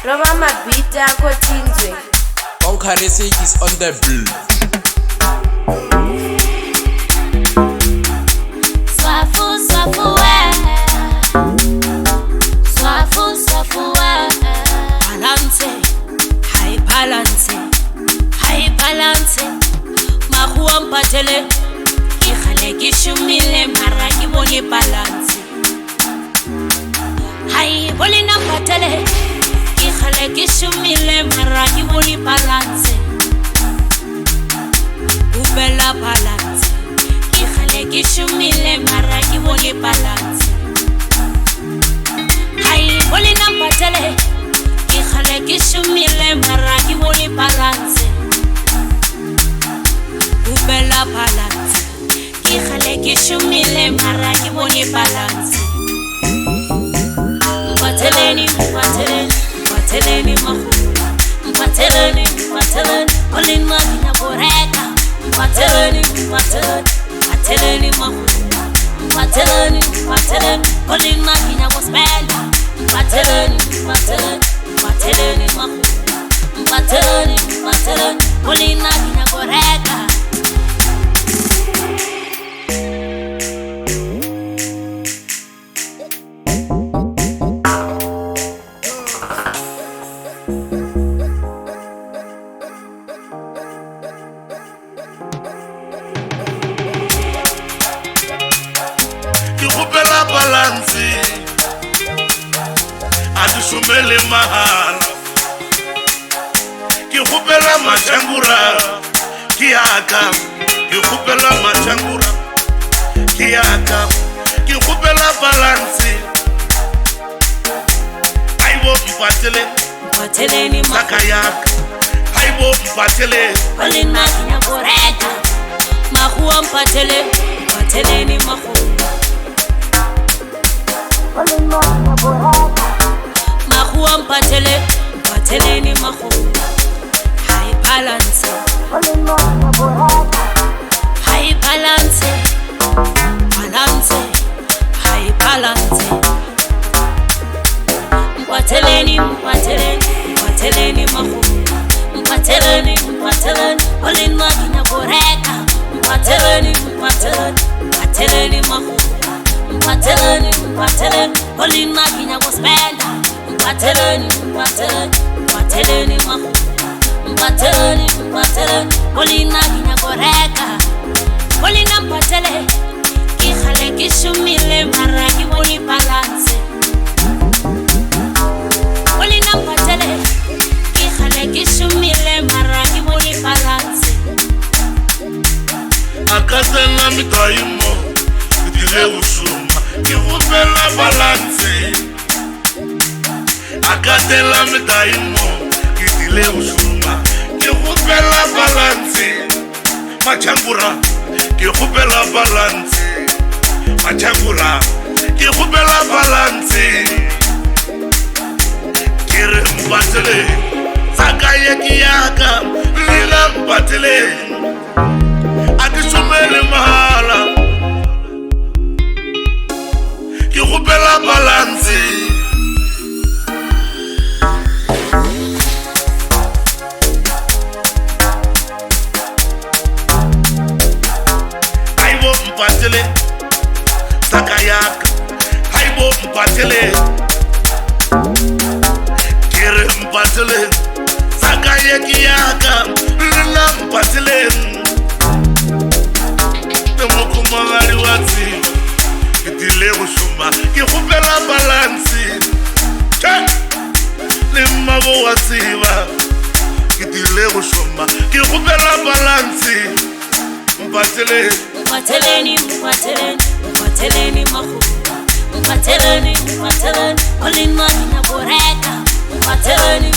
Roba mabhiti akho Tinzwe. Onkarese is on the bill. Swafu, swafu, swafu, swafu, balance, high balance, high balance. Mahua mpatele, ikhale kishumile mara kiboni balance. High bolina mpatele, ikhale kishumile mara kiboni balance. Ubela balance. Kishumile mara kiboni balance. Hai boli nampatele ikhale kishumile mara kiboni balance. Ubela balance ikhale kishumile mara kiboni balance. Mpateleni mahu. Mpateleni boli magina boreka. Mpateleni mahu. Mpateleni boli magina gospela. Mpateleni mahu. Mpateleni boli magina boreka. Kikupela balansi Adishumele mahala Kikupela machangura Kiaka Kikupela machangura Kiaka Kikupela balansi Aibo mpatele mahu. Sakayaka Aibo mpatele Boli magina boreka. Mahua mpateleni mahu. Mahua mpateleni mahu. High balance. High balance. Balance. High balance. Mpateleni mahu. Mpateleni boli magina boreka. Mpateleni mahu. Mpateleni boli magina gospela. Mpateleni mahu. Mpateleni boli magina boreka. Boli nampatele ikhale kishumile mara kiboni balance. Boli nampatele ikhale kishumile mara kiboni balance. Akazela mitaimo Kidile usuma Kikupela balansi Akazela mitaimo Kidile usuma Kikupela balansi Machangura Kikupela balansi Machangura Kikupela balansi Kire mpatele Sakaye kiyaka Lila mpatele Adishumele mahala Kikupela balansi Aibo mpatele Sakayaka Aibo mpatele Kire mpatele Sakaye kiyaka Lila mpatele Kumagari wati Kidile ushuma Kikupela balansi Limabo watiwa Kidile ushuma Kikupela balansi Mpateleni mahu. Mpateleni boli magina boreka. Mpateleni